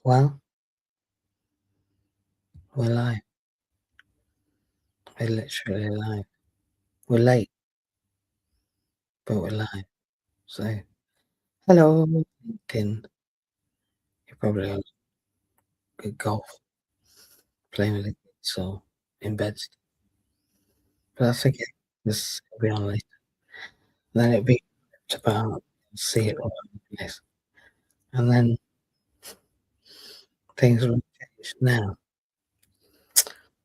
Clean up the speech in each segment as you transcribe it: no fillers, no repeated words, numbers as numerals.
Well, we're live. We're literally live. We're late, but we're live. So, hello, LinkedIn. You're probably on good golf, playing with the kids or in bed. But that's okay. This will be on later. Then it'll be about see it all over the place. And then things will change. Now,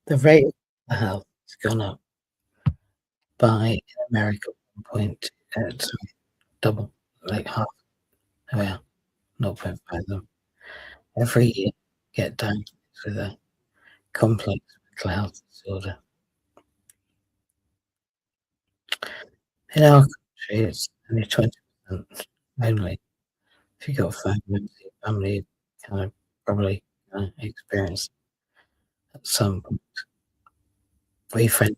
the rate of health has gone up by in America 1 point, sorry, double, like half. Oh yeah, 0.5 them. Every year get diagnosed with a complex mental health disorder. In our country, it's only 20% only. If you've got 5 members of your family, you kind of probably experience at some point. Or your friend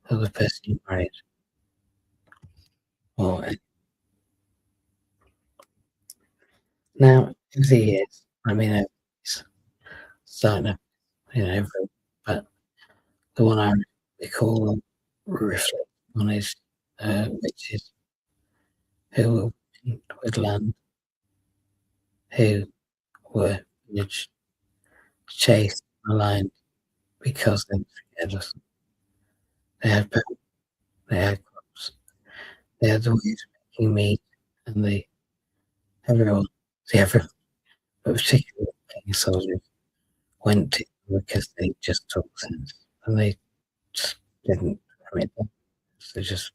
or the person you married. Or now, over the years, I mean, it's starting to, every, but the one I recall and reflect on is, which is who would land, who were managed, chased, maligned because they were scared of them. They had power, they had crops, they had the ways of making meat, and everyone, everyone, but particularly the King soldiers, went to them because they just took sense, and they just didn't commit them. They just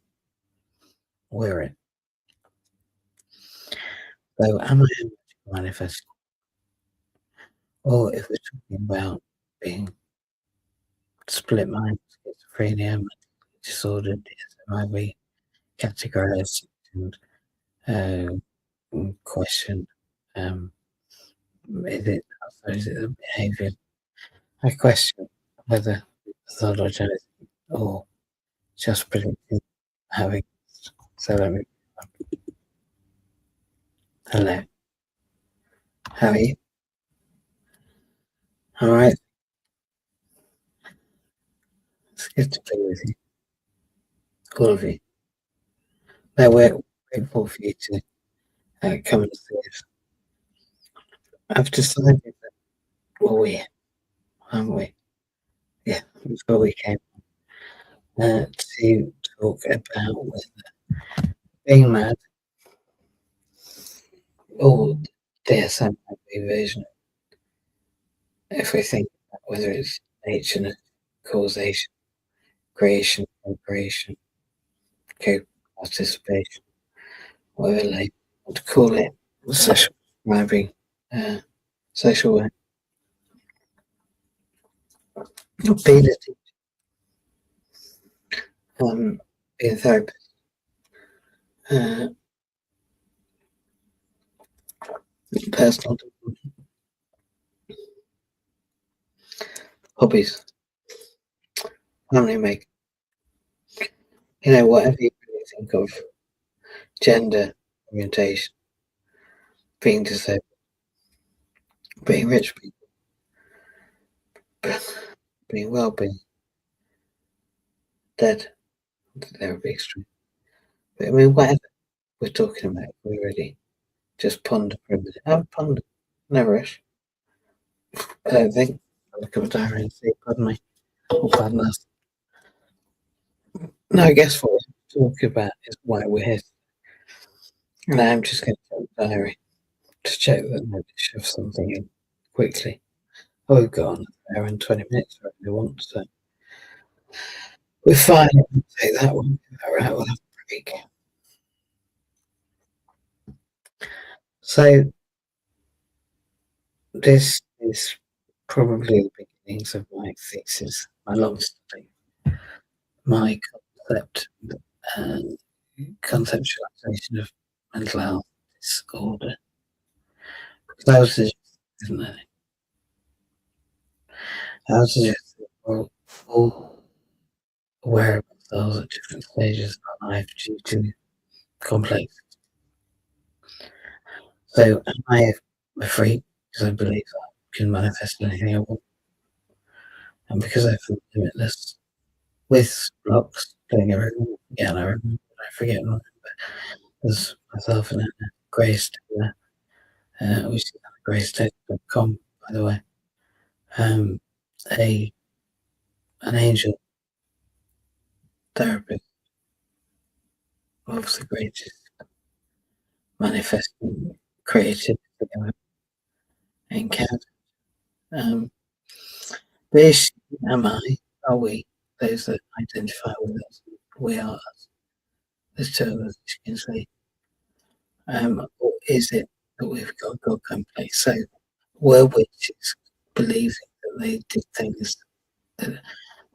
were it. So, am I a magical manifest? Or if we're talking about being split mind, schizophrenia, mental disorder, DSM, we categorize and question, is it the behaviour? I question whether pathologizing or just predicting having. So let me. Hello. How are you? All right. It's good to be with you, all of you. Now we're grateful for you to come and see us. I've decided that, well, aren't we? Yeah, before we came to talk about whether being mad or DSM might be version. If we think about whether it's nature, causation, creation, co-creation, co-participation, whatever they want to call it, social describing social work, ability, being a therapist, uh, personal development, hobbies, family making, whatever you really think of, gender, orientation, being disabled, being rich people, being well-being, dead, they're a big extreme. But I mean, whatever we're talking about, we really just ponder for a minute. Have a ponder, no rush. I don't think. I'll look at my diary and see, pardon me, or pardon us. No, I guess what we're talking about is why we're here. And I'm just going to check the diary to check that nobody shoves something in quickly. Oh, we've got an hour and 20 minutes if we want, so we're fine. We'll take that one. All right, we'll have a break. So, this is probably the beginnings of my thesis, my long study, my conceptualization of mental health disorder. Because I was suggesting, isn't it? I was suggesting we're all aware of ourselves at different stages of our life due to complex. So, am I we're free because I believe I can manifest anything I want, and because I feel limitless with blocks, doing everything again, I forget and remember. There's myself and Grace, which is gracetech.com, by the way. Um, a an angel therapist of the greatest manifesting creativity I've encountered. Um, this am I, are we, those that identify with us, we are us, there's two of us, you can say. Or is it that we've got God complex? So were witches believing that they did things that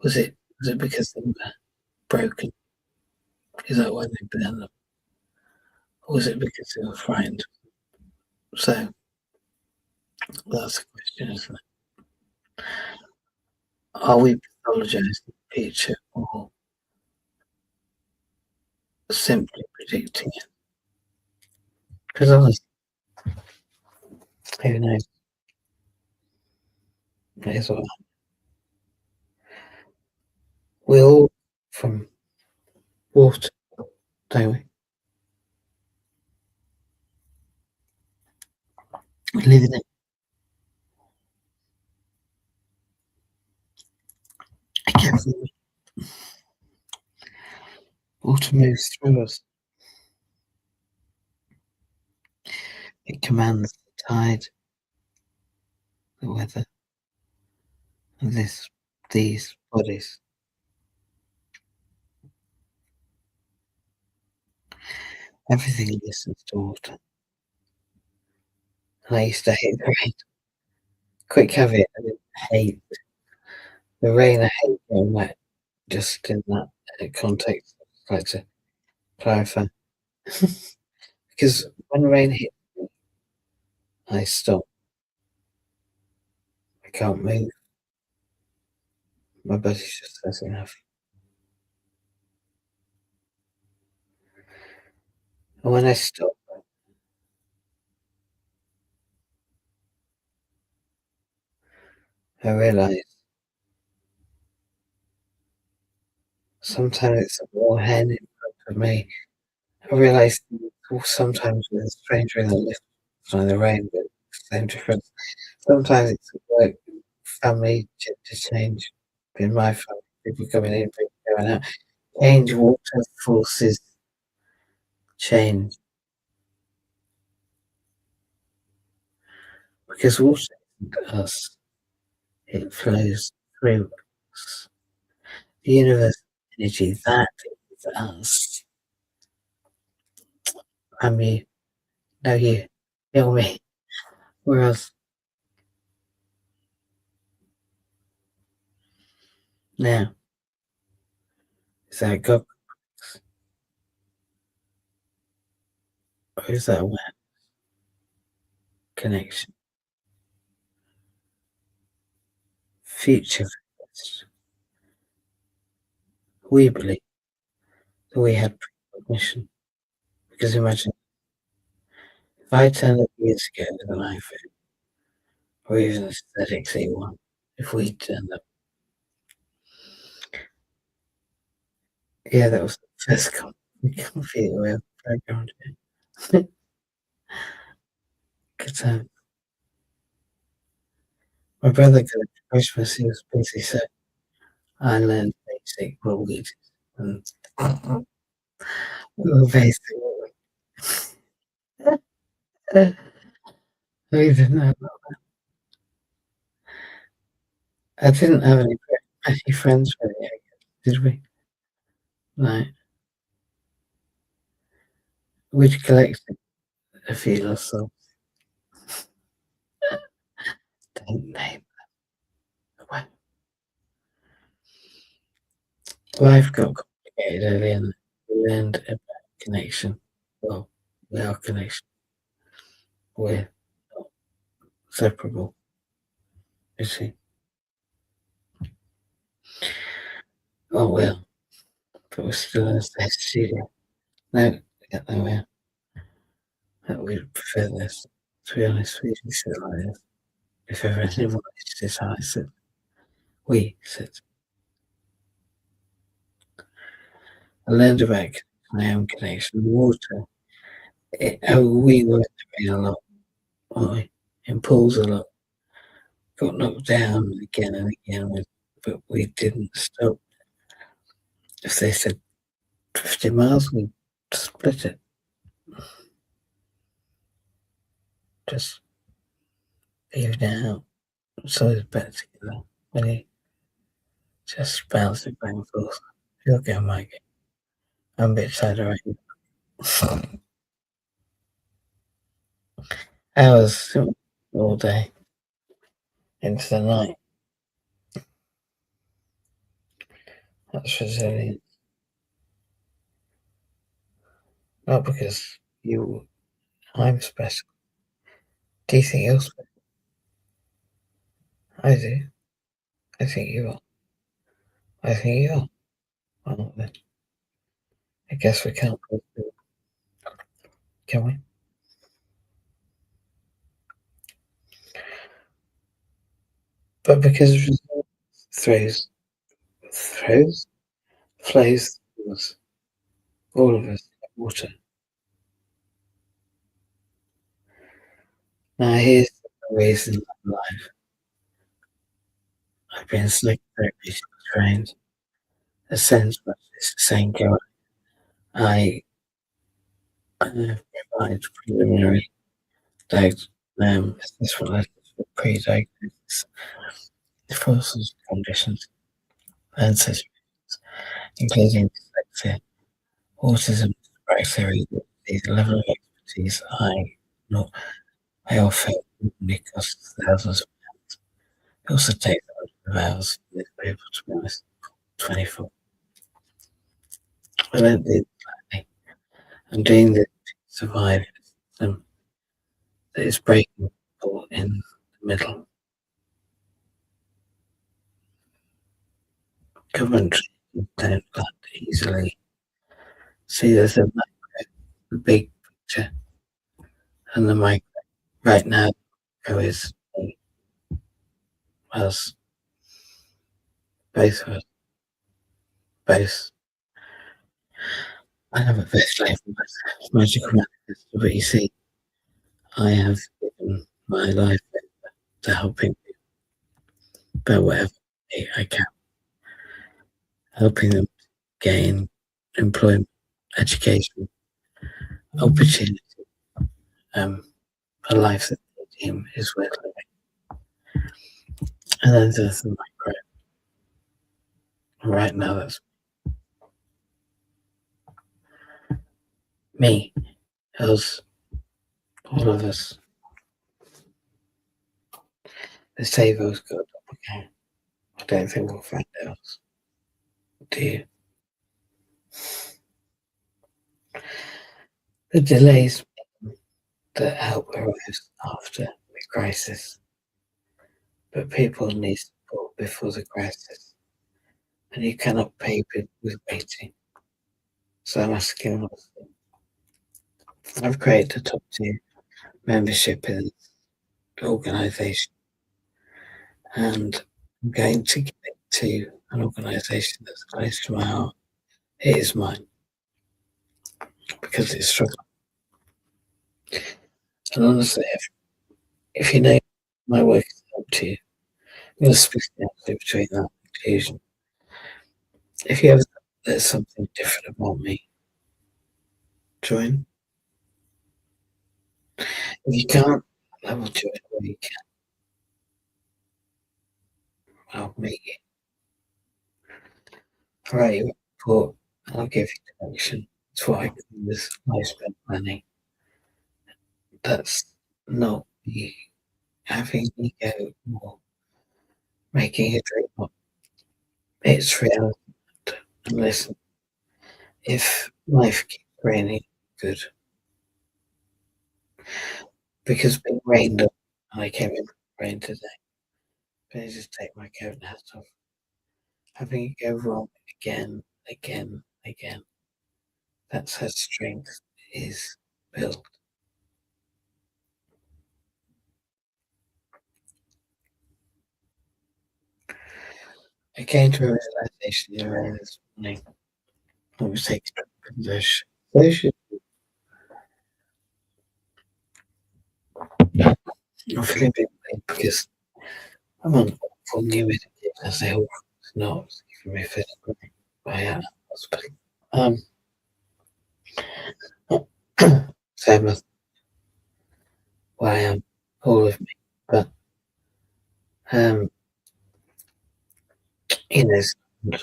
was it because they were broken? Is that why they burned them? Or was it because they were frightened? So that's the question, isn't it? Are we pathologizing the future or simply predicting it? Because honestly, who knows? Here's what we all from water, don't we? We live in it. Again, water moves through us. It commands the tide, the weather, and these bodies. Everything listens to water. And I used to hate the rain. Quick caveat, I didn't hate the rain. I hate getting wet. Just in that context, I'd like to clarify. Because when rain hits me, I stop. I can't move. My body just says enough. And when I stop, I realise sometimes it's a war hen in front of me. I realise sometimes with a stranger in the lift by the rain, but same difference. Sometimes it's a work family gender change. In my family, people coming in, people going out. Change water forces change because water isn't us, it flows through us. The universe energy, that is us. I'm you, no you, you're me, we're us. Now, is that God or is that one connection? Future focused. We believe that we had precognition. Because imagine if I turned up years ago with an iPhone or even a aesthetic C1, if we turned up, yeah, that was the first computer we ever programmed in. Good time. My brother got it for Christmas, he was busy, so I learned basic languages and we were basic. We didn't have I didn't have any friends really, I guess, did we? No. We'd collected a few lost souls. Don't name them. Life got complicated early and we learned about connection. Well, we are connection. We're not separable, you see. Oh well, but we're still in the same studio. No, we get nowhere. We prefer this. to be honest, we do sit like this. If ever anyone is how I sit, we sit. I learned about my own connection with water. We were in a lot, in pools a lot, got knocked down again and again, but we didn't stop. If they said 50 miles, we split it. Just even it out. It's always better together when you just bounce it back and forth. You'll get my game. I'm a bit tired already. Hours all day into the night. That's resilient. Not because I'm special. Do you think you're special? I do. I think you are. I think you are. Well, then, I guess we can't both do it, can we? But because resilience throws, throws, flows through us, all of us, like water. Now here's the reason I'm alive. I've been psychotherapy trained. A sense much is the same go. I provide preliminary assessment letters for pre-diagnosis for all sorts of conditions and such, including dyslexia, autism, dyspraxia, the level of expertise not I offer because thousands of pounds. It also takes hundreds of hours for this people to be honest. 24. I don't do that. I'm doing this to survive a system that is breaking people in the middle. Government don't that easily. See, there's a macro, the big picture, and the micro. Right now, the micro is me, us, both of us, both. I have a best life magical manifesto, but you see, I have given my life to helping people by whatever way I can, helping them gain employment, education, opportunity, um, a life that they deem is worth living. And then there's the micro. Right now, that's me, us, all of us. The Savo's got a doppelganger. I don't think we'll find out. Do you? The delays that help arrives after the crisis, but people need support before the crisis, and you cannot pay with waiting. So I'm asking myself. I've created a top tier membership in the organisation, and I'm going to give it to an organisation that's close to my heart. It is mine because it's struggling. And honestly, if you know my work has helped you, I'm going to speak between that conclusion. If you ever thought there's something different about me, join. If you can't, I will join where you can. I'll meet you. I'll write you a report and I'll give you direction. It's what I call this lifespan planning. That's not me having ego or making a dream up. It's reality. And listen, if life keeps raining, good. Because being rained on, and I came in rain today, please just take my coat and hat off. Having it go wrong again, again, again. That's how strength is built. I came to a realization the other day this morning. I was taking this station. I'm feeling a bit weird because I'm on full new medication as I hope it's not giving me physically by hospital. Um, same as why I am all of me, but um, you know,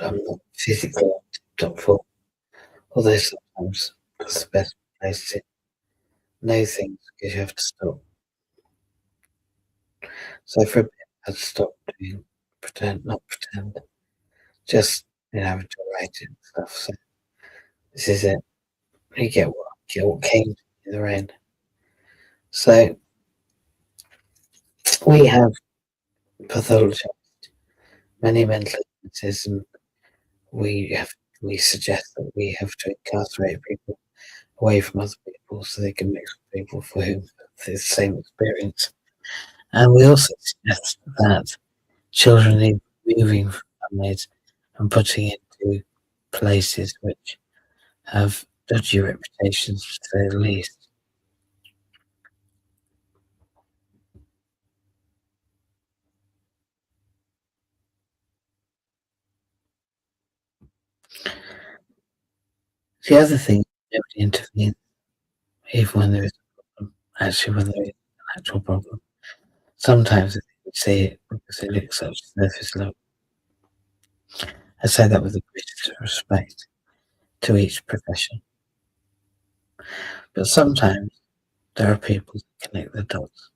I'm not physically top full. Although sometimes that's the best place to know things because you have to stop. So for a bit, I stopped doing not pretend, just to write it and stuff. So this is it. You get what came to the other end. So we have pathology, many mental illnesses, and we have we suggest that we have to incarcerate people away from other people so they can mix with people for whom the same experience. And we also suggest that children need moving from families and putting into places which have dodgy reputations, to say the least. The other thing, nobody intervenes, even when there is a problem. Actually, when there is an actual problem, sometimes I think we say it because it looks such surface level. I say that with the greatest respect to each profession, but sometimes there are people that connect the dots.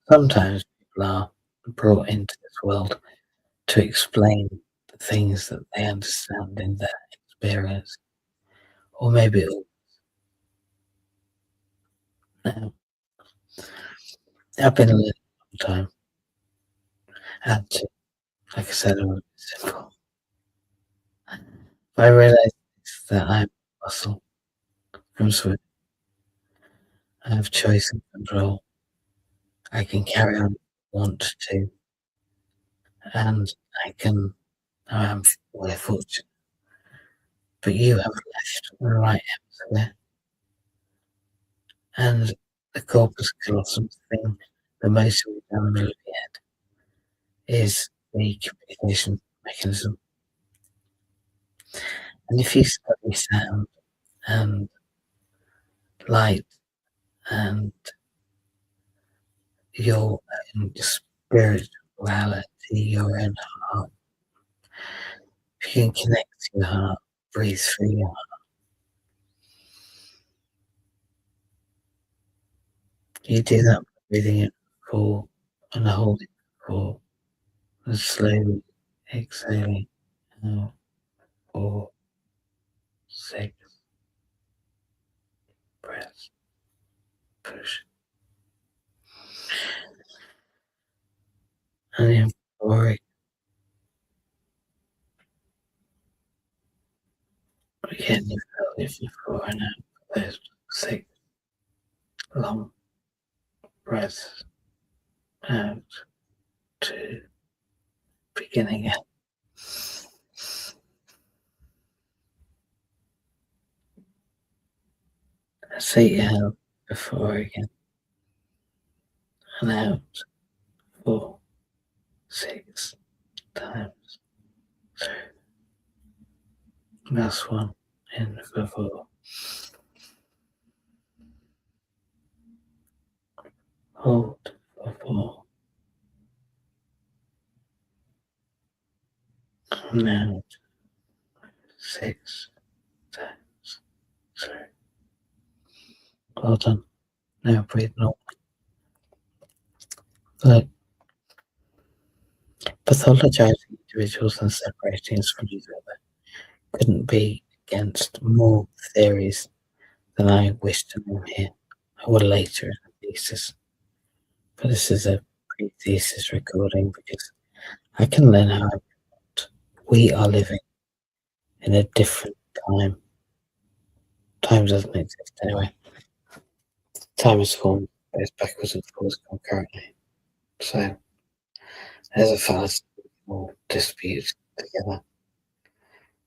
Sometimes people are brought into this world to explain the things that they understand in their experience, or maybe all. Now, I've been learning a long time, and like I said, I'm a bit simple. I realise that I'm a muscle from swimming. I have choice and control. I can carry on if I want to, and I can. I am very fortunate, but you have left and right hemisphere, and the corpus callosum thing, the motor down the middle of your head, is the communication mechanism. And if you study sound and light and your own spirituality, your own heart, if you can connect to your heart, breathe through your heart, you do that by breathing in full and holding full and slowly exhaling out 4, 6 breaths. Push. And then forward again, you felt if you before and out those 6 long breaths out to beginning again. See out before again and out 4, 6 times. Last one in before. Hold for 4. And out 6 times. 3. Well done. Now breathe normally. Look, pathologizing individuals and separating us from each other couldn't be against more theories than I wish to name here. I will later in the thesis. But this is a pre-thesis recording because I can learn how I want. We are living in a different time. Time doesn't exist anyway. Time is formed both backwards and forwards concurrently. So there's a fallacy all disputes together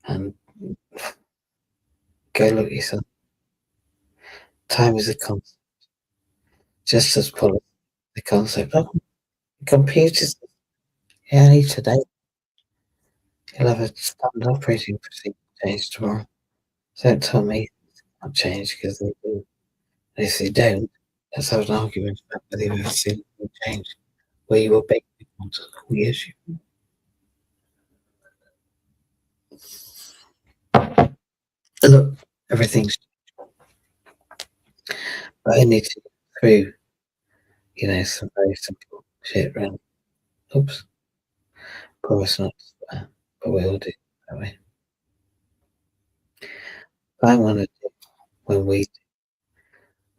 and go look yourself. Time is a concept, just as politics is a concept. Oh, computers, only today, you'll have a standard operating procedure change tomorrow. So don't tell me it's not change because they do. And if they don't, let's have an argument about whether you've ever seen them change where you were big on the issue. Look, everything's but only to through, some very simple shit around. Oops, promise not to swear, but we all do that way. But I want to do when we do,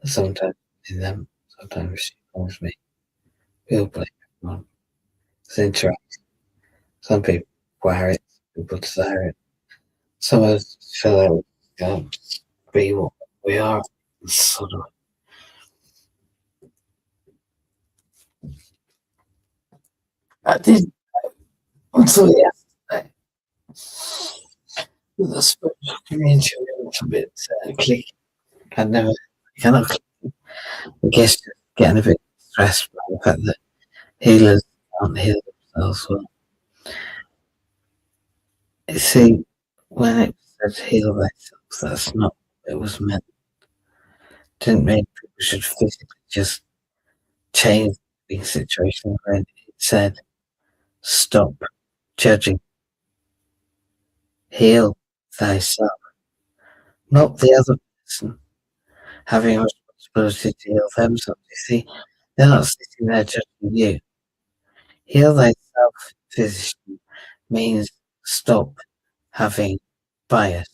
sometimes in them, sometimes she calls me. We all blame everyone. It's interesting. Some people require it, some people desire it. Some of us feel like we be what we are. Sort of. I did until yesterday. The spiritual community was a little bit clicky. I never, cannot click. I guess just getting a bit stressed by the fact that healers can't heal themselves well. You see, when it says heal themselves, that's not what it was meant. It didn't mean people should physically just change the situation when it said stop judging, heal thyself, not the other person having a responsibility to heal themselves. You see, they're not sitting there judging you. Heal thyself, physician, means stop having bias.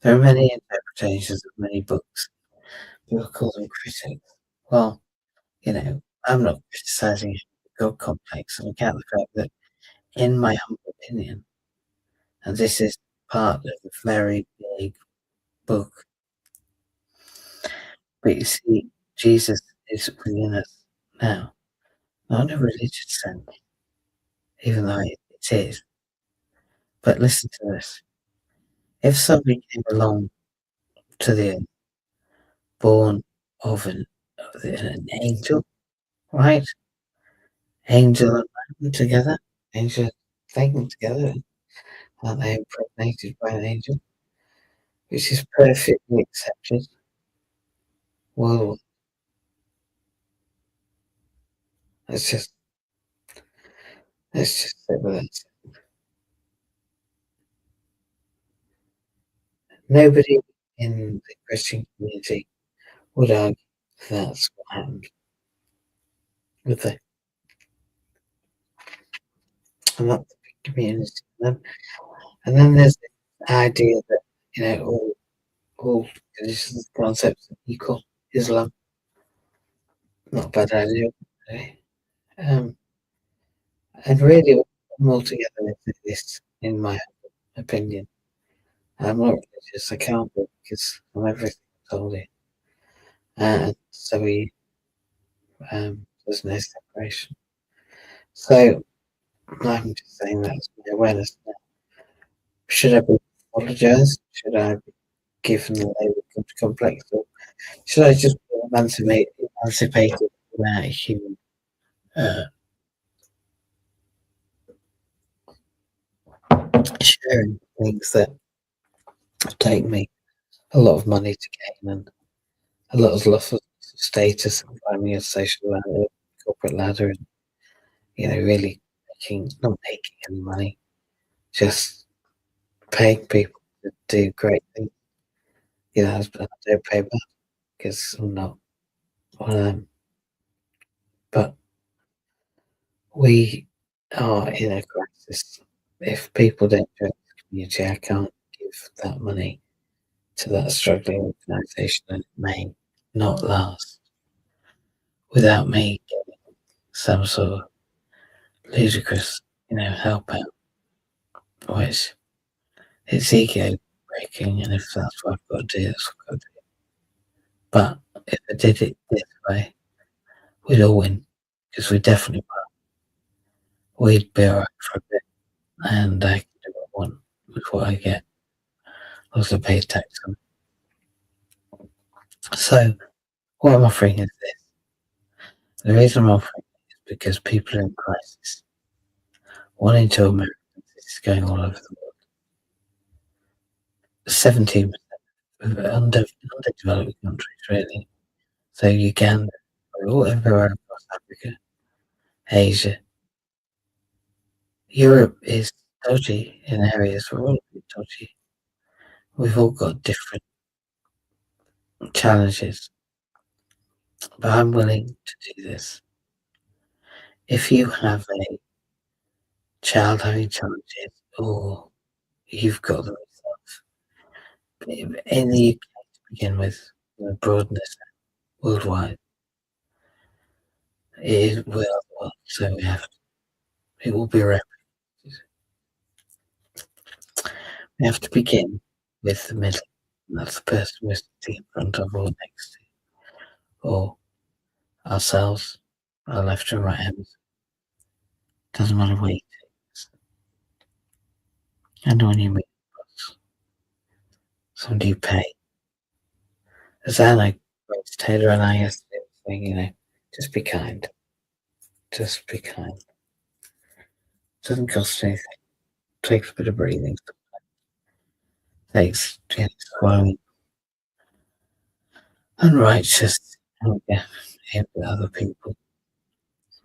There are many interpretations of many books. People call them critics. Well, I'm not criticizing God complex. I count the fact that, in my humble opinion, and this is part of a very big book, but you see, Jesus is within us now, not in a religious sense, even though it is. But listen to this. If somebody came along to the earth, born of an angel, right? Angel and man together, angel taken together, aren't they impregnated by an angel? Which is perfectly accepted. Well, let's just sit with it. Nobody in the Christian community would argue that's what happened, would they? And that's the big community. And then there's the idea that, all religious concepts are equal. Islam, not a bad idea. Really. And really, I'm all together into this, in my opinion. I'm not religious, I can't be because I'm everything holy. And so there's no separation. So I'm just saying that's my awareness now. Should I be apologised? Should I be given the label of complex? Or should I just be emancipated without human sharing things that take me a lot of money to gain and a lot of loss of status and climbing a social ladder, corporate ladder, and really not making any money, just paying people to do great things. I don't pay back because I'm not one of them. But we are in a crisis. If people don't join the community, I can't give that money to that struggling organisation, and it may not last without me getting some sort of ludicrous, help out, which it's ego breaking, and if that's what I've got to do, that's what I've got to do. But if I did it this way, we'd all win because we definitely we'd be alright for a bit, and I can do what I want with what I get. Also pay tax on. So what I'm offering is this. The reason I'm offering it is because people in crisis, 1 in 2 Americans, this is going all over the world. 17% of underdeveloped countries, really. So Uganda, all everywhere across Africa, Asia. Europe is dodgy in areas. We're all a bit dodgy. We've all got different challenges, but I'm willing to do this. If you have a child having challenges, or you've got them yourself, in the UK to begin with, broadness worldwide, it is well, so it will be replicated. We have to begin with the middle. And that's the person we're sitting in front of or next to, or ourselves, our left or right hands. Doesn't matter where you take this. And when you meet somebody you pay. As Anna Grace Taylor and I yesterday were saying, just be kind. Just be kind. Doesn't cost anything. Takes a bit of breathing. Takes swallowing unrighteous anger with other people.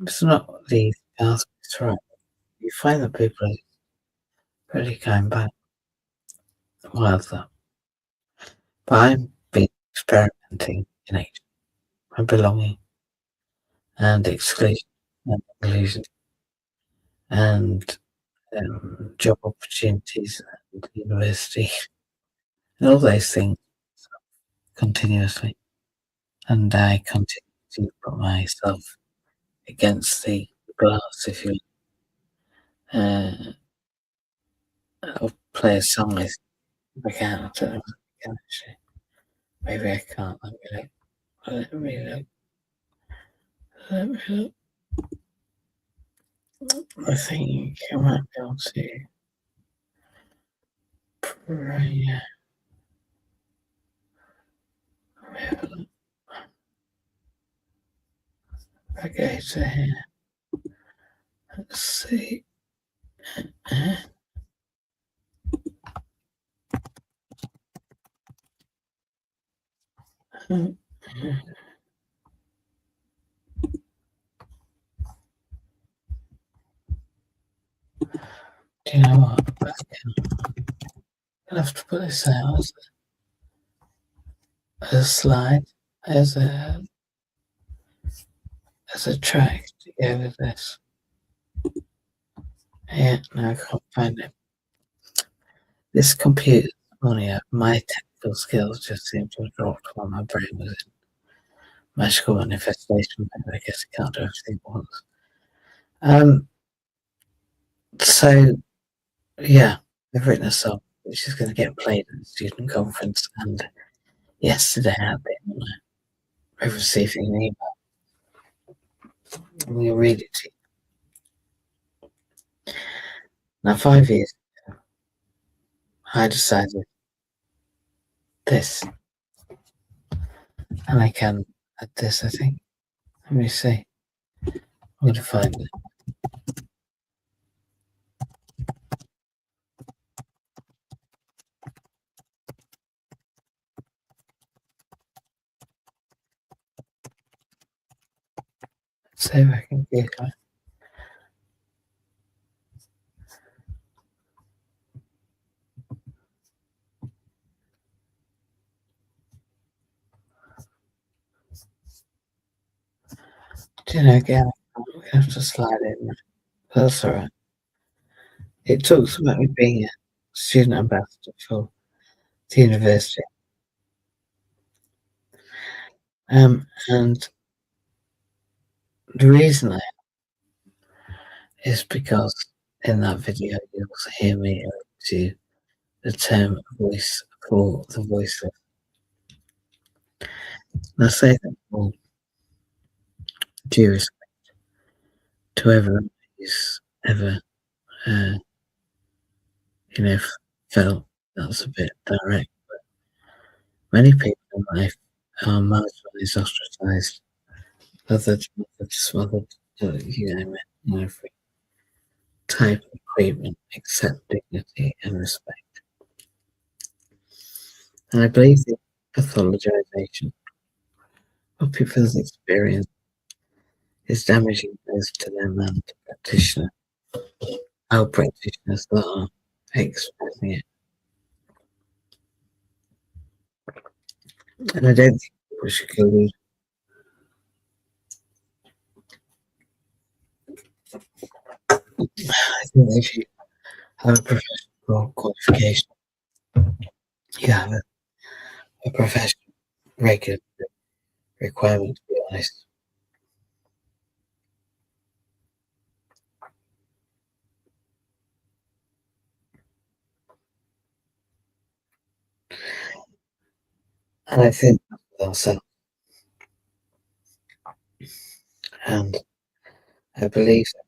It's not the path it's right. You find that people are pretty kind back. Wildlife. But I've been experimenting in nature. And belonging and exclusion and inclusion and job opportunities and university and all those things continuously. And I continue to put myself against the glass, if you I'll play a song if I can. I don't know if I can actually. Maybe I can't. Let me look. Let me look. I think I might be able to pray. Okay, so here. Let's see. Do you know what? I'll have to put this out as a slide, as a track to go with this. Yeah, no, I can't find it. This computer morning, my technical skills just seem to have dropped while my brain was in magical manifestation. I guess I can't do everything at once. So yeah, I've written a song which is going to get played at the student conference, and yesterday I've received an email. I'm going to read it to you. Now, 5 years ago, I decided this, and I can add this, I think. Let me see. I'm going to find it. See if I can get it. Do you know, again, I'm going to have to slide in. That's all right. It talks about me being a student ambassador for the university. And the reason I is because in that video you'll hear me to the term voice for the voiceless. And I say that all due respect. to everyone who's ever, uh, you know, felt that's a bit direct. Many people in life are marginalised, ostracised, othered, mothered, smothered, you name it, in every type of treatment except dignity and respect. And I believe the pathologisation of people's experience is damaging both to them and to practitioners, our practitioners that are expressing it. And I don't think people should collude. I think they should have a professional qualification. You have a professional regular requirement, to be honest. And I think with ourselves. And I believe that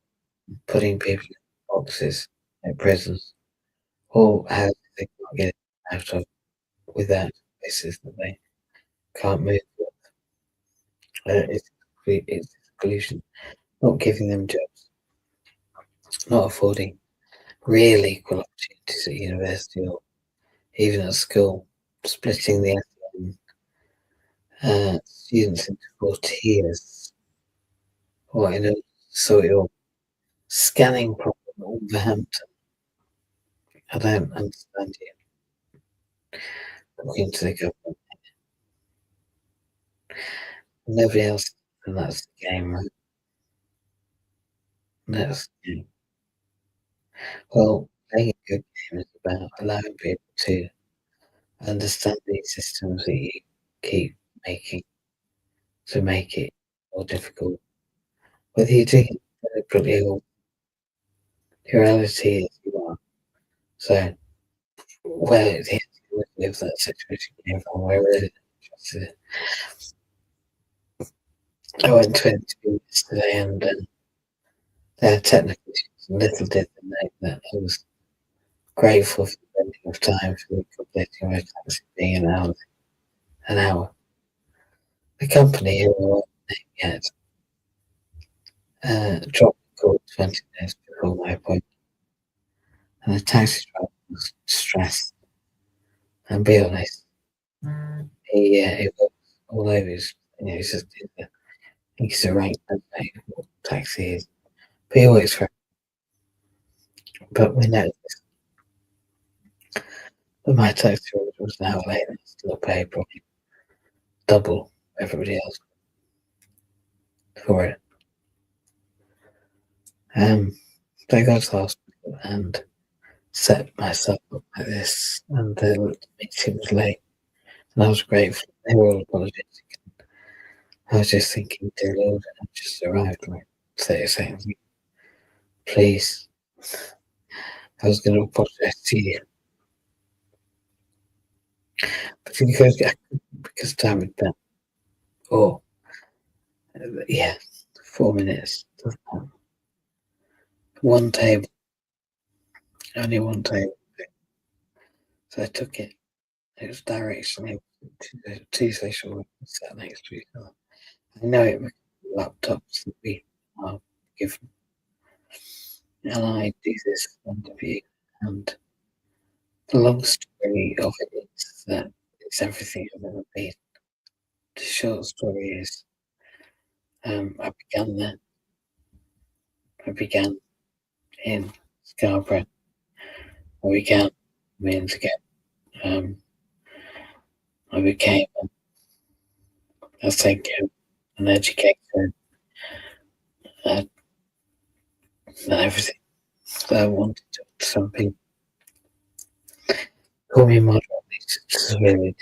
putting people in boxes in prisons or houses they can't get out of without places that they can't move, it's exclusion, not giving them jobs, not affording real equal opportunities at university or even at school, splitting the students into 4 tiers, or so you're scanning problem at Wolverhampton. I don't understand you. Looking to the government. Nobody else, and that's the game, right? That's the game. Well, playing a good game is about allowing people to understand these systems that you keep making to make it more difficult. Whether you do it deliberately or the reality is you are. So, where the with that situation came from, we're really interested. I went to an interview yesterday and there are technical issues, and little did they know that I was grateful for the spending of time for me completing my taxi being an hour. The company who I wasn't named yet dropped the call 20 minutes before my appointment, and the taxi driver was stressed. And be honest, he works all over his, he's a rank taxi is, but he works for. But we know that my taxi driver was an hour late and still paid probably double everybody else for it. So I got to the hospital and set myself up like this, and the meeting was late, and I was grateful. They were all apologetic. I was just thinking, dear Lord, I've just arrived like 30 seconds. Please, I was going to apologize to you, but because time had been, oh, yeah, 4 minutes. One table, only one table. So I took it. It was directionally two social workers sat next to each other. I know it was laptops that we are given. And I do this interview, and the long story of it is that it's everything I've ever been. The short story is, I began there. I began in Scarborough. I began means again. I became, I think, an educator, and everything that I wanted to. Some people call me moderately severely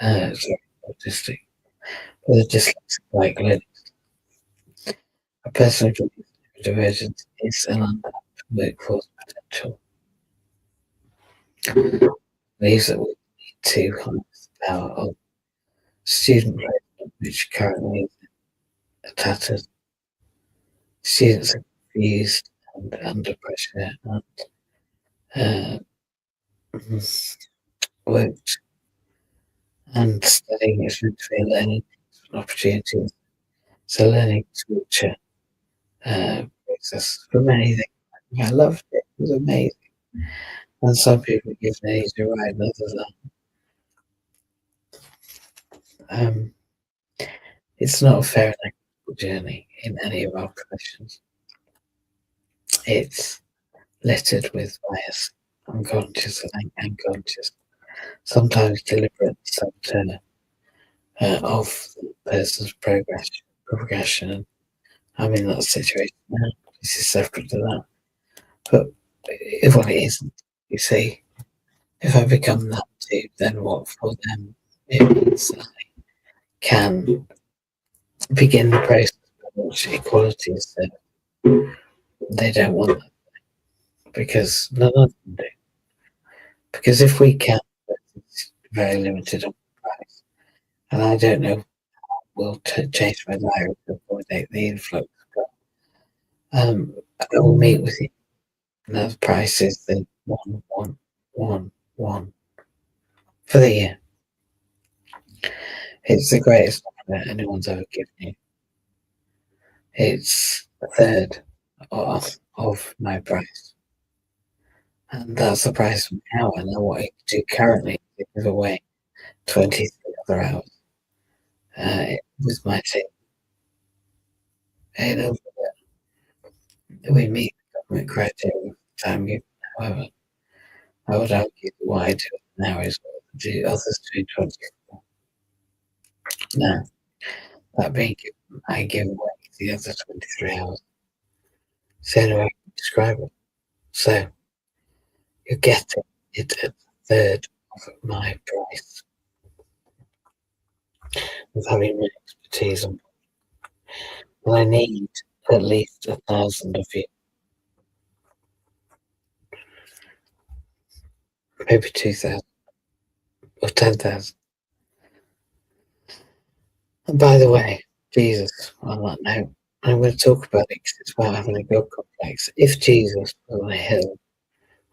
autistic, with a dyslexic like Lily. I personally believe neurodivergence is an untapped workforce potential. Believes that we need to harness the power of student placement, which currently is tattered, Students are confused and under pressure and worked, and studying is meant to be a learning opportunity. So learning torture process for many things. I loved it. It was amazing. And some people give an easy ride, and others aren't. It's not a fair and equitable journey in any of our professions. It's littered with bias, unconscious and unconscious, sometimes deliberate saboteur of the person's progression. And I'm in that situation now. This is separate to that. But well, it isn't. You see, if I become that too, then what for them? It means I can begin the process by which equality is said. They don't want that because none of them do. Because if we can, it's very limited on price. And I don't know, will change my diary to accommodate the influx. But I will meet with you. And the price is the 1111 for the year. It's the greatest offer anyone's ever given you. It's a third of my price. And that's the price now. I know what I do currently to give away 23 other hours with my team. And we meet the government criteria time given. However, I would argue that what I do now is what the others do 24. Now, that being given, I give away the other 23 hours. So anyway, I can describe it. So you're getting it at a third of my price of having my expertise on. Well, I need at least 1,000 of you. Maybe 2,000 or 10,000. And by the way, Jesus, on that note, I'm going to talk about it because it's about having a God complex. If Jesus was on a hill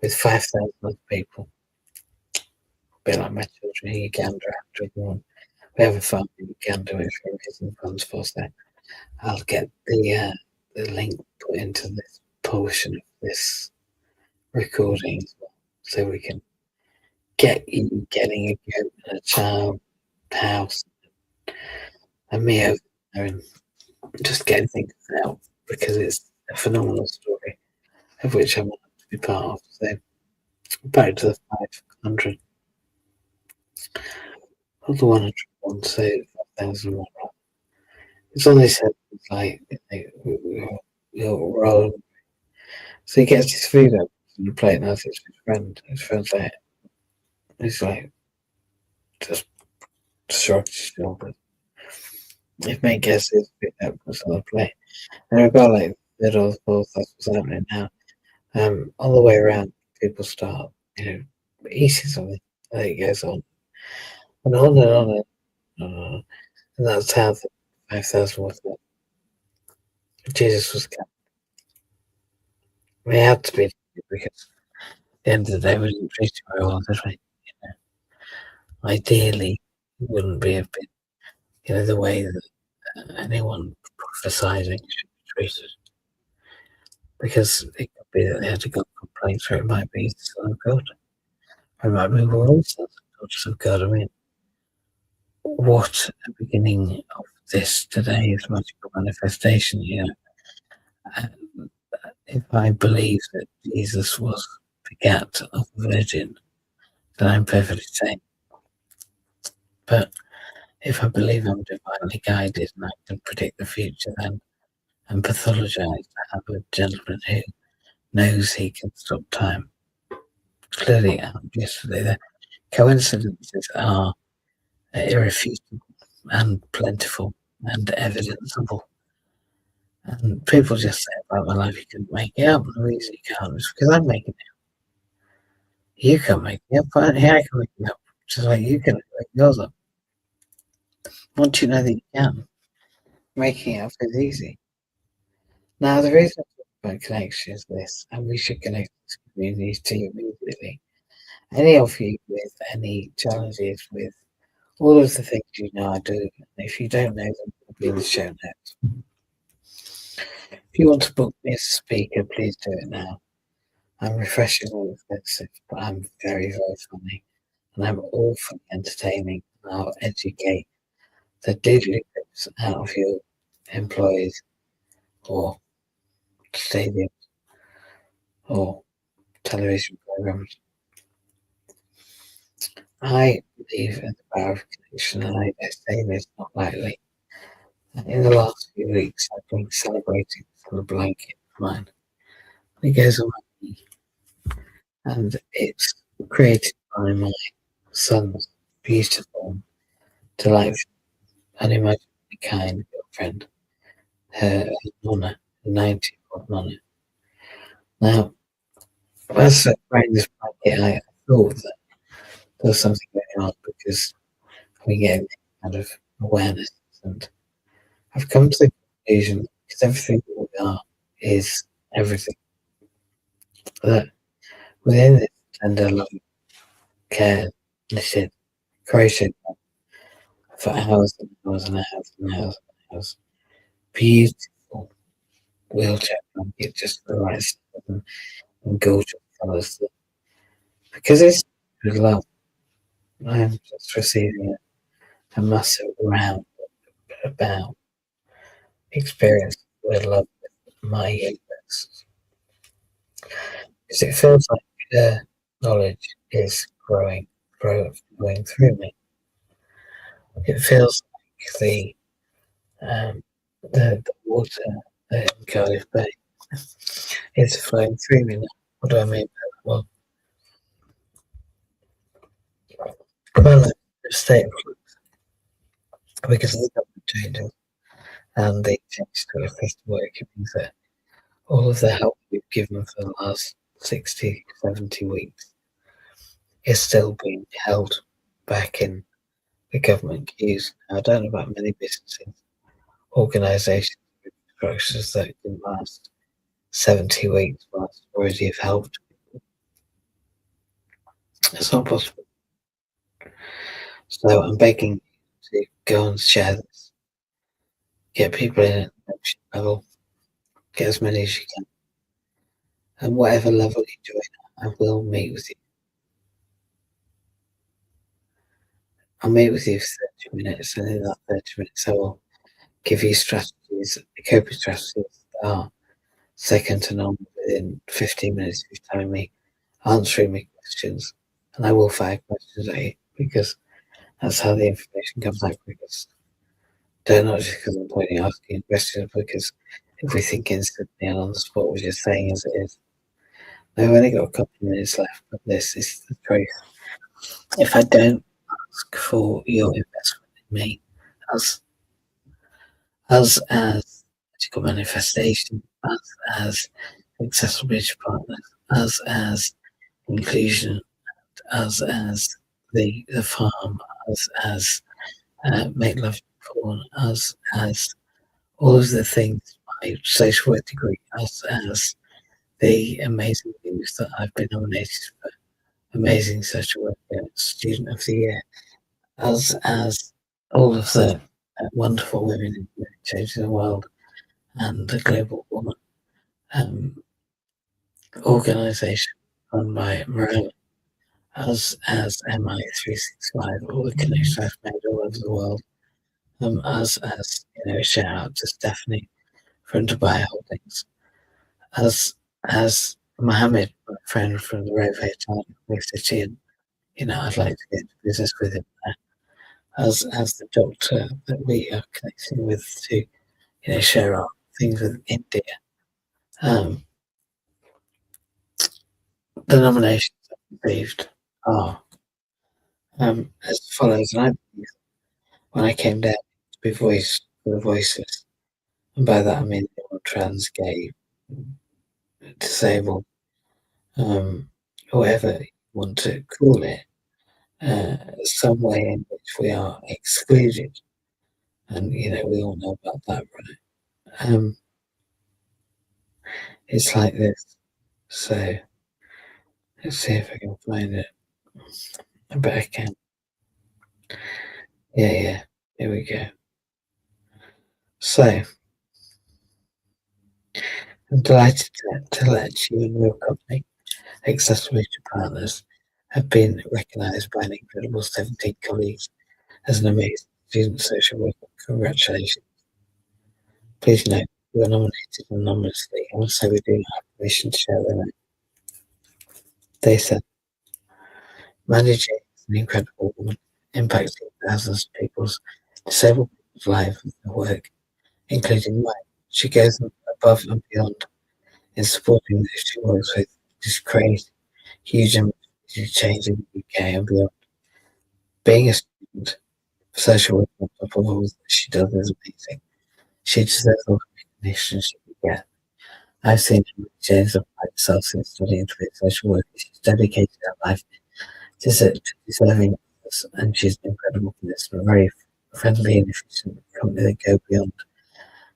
with 5,000 other people, a bit like my children in Uganda after one, we have a farm in Uganda which we're raising funds for, so I'll get the link put into this portion of this recording as well, so we can get you getting a goat and a child house and me over there and just getting things out because it's a phenomenal story of which I want to be part of. So back to the 500 or the 101, so 5,001. It's on this head, it's like you're rolling. So he gets his food up and the plate and asks his friend. His friend's like, he's like, just shrugs his shoulders. If mate gets his food up, it's on the plate. And we've got like third or fourth, that's what's happening now. On the way around, people start, eating something. And it goes on. And on and on and on. And that's how the 5,000 was it. Jesus was kept. We had to be because at the end of the day, we didn't treat him very well, did we? Ideally, it wouldn't be a bit, the way that anyone prophesizing should be treated. Because it could be that they had a God complaint, or it might be the Son of God. It might be we're all sons and daughters of God. I mean, what a beginning of this today is magical manifestation, if I believe that Jesus was begat of a virgin, then I'm perfectly sane. But if I believe I'm divinely guided and I can predict the future then and pathologize to have a gentleman who knows he can stop time. Clearly, yesterday, the coincidences are irrefutable and plentiful and evidenceable. And people just say about my life, you couldn't make it up. The reason you can't is because I'm making it up. You can't make it up, but I can make it up. Just like you can make yours up. Once you know that you can, making it up is easy. Now, the reason I talk about connection is this, and we should connect this community to you immediately. Any of you with any challenges with all of the things you know I do, and if you don't know them, it'll be in the show notes. If you want to book me as a speaker, please do it now. I'm refreshingly expensive, but I'm very, very funny, and I'm awfully entertaining, and I'll educate the diddly out of your employees or stadiums or television programs. I believe in the power of connection, and I say this not lightly. In the last few weeks, I've been celebrating this little blanket of mine. It goes on my knee, and it's created by my son's beautiful, delightful, unimaginably kind girlfriend, her Nonna, 90-year-old Nonna. Now, as I wearing this blanket, I thought that there was something going on because we get kind of awareness, and I've come to the conclusion because everything that we are is everything. That within this tender, loving care, knitted, crocheted for hours and hours and hours and hours and hours, beautiful wheelchair blanket, just the right size and gorgeous colours. Because it's with love, I am just receiving a massive round about experience with love with my universe. Because it feels like their knowledge is growing through me. It feels like the water in Cardiff Bay is flowing through me now. What do I mean by that? Well, well, a state of flux because of the government changes and the change to official work. It means that all of the help we've given for the last 60, 70 weeks is still being held back in the government queues. Now, I don't know about many businesses, organisations, structures that can last 70 weeks whilst already have helped. It's not possible. So I'm begging you to go and share this. Get people in at membership level. Get as many as you can. And whatever level you join, I will meet with you. I'll meet with you for 30 minutes, and in that 30 minutes, I will give you strategies, coping strategies that are second to none within 15 minutes of you telling me, answering me questions. And I will fire questions at you because that's how the information comes out quickest. Don't not just because I'm pointing asking questions, because if we think instantly and on the spot, we're just saying as it is. I've only got a couple of minutes left, but this is the truth. If I don't ask for your investment in me as magical manifestation, as accessibility partners, as inclusion, as the farm, as make love porn, as all of the things, my social work degree, as the amazing things that I've been nominated for amazing social worker, student of the year, as all of the wonderful women in changing the world and the global woman organisation run by Morella, as MI365, all the connections I've made all over the world, as a shout out to Stephanie from Dubai Holdings, as Mohammed, my friend from the Railway Time, with the chin, I'd like to get into business with him there. As the doctor that we are connecting with to, share our things with India. The nominations I've received are as follows, and I believe when I came down to be voice for the voiceless, and by that I mean trans, gay, disabled, whatever you want to call it, some way in which we are excluded, and we all know about that, right? It's like this. So let's see if I can find it. I bet I can. Yeah, yeah. Here we go. So I'm delighted to let you and your company, Accessibility Partners, have been recognised by an incredible 17 colleagues as an amazing student social worker. Congratulations. Please note you were nominated anonymously, and so we do not have permission to share their name. They said, managing is an incredible woman, impacting thousands of disabled people's lives with her work, including mine. She goes above and beyond in supporting those she works with, to create huge and change in the UK and beyond. Being a student of social work on top of all that she does is amazing. She deserves all the recognition she can get. I've seen James apply herself since studying to be a social worker. She's dedicated her life to deserving others, and she's an incredible person, a very friendly and efficient company that go beyond,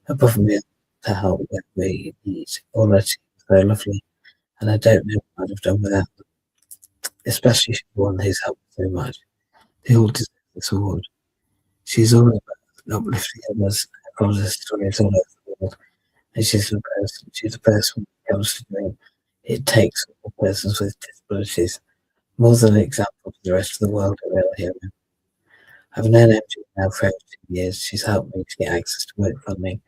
above and beyond to help when we need. All her team is very lovely, and I don't know what I'd have done without them, especially she's the one who's helped so much. They all deserve this award. She's all about uplifting others across her stories all over the world, and she's the person when it comes to doing it takes all persons with disabilities more than an example for the rest of the world, a real hero. I've known MJ now for over 2 years. She's helped me to get access to work funding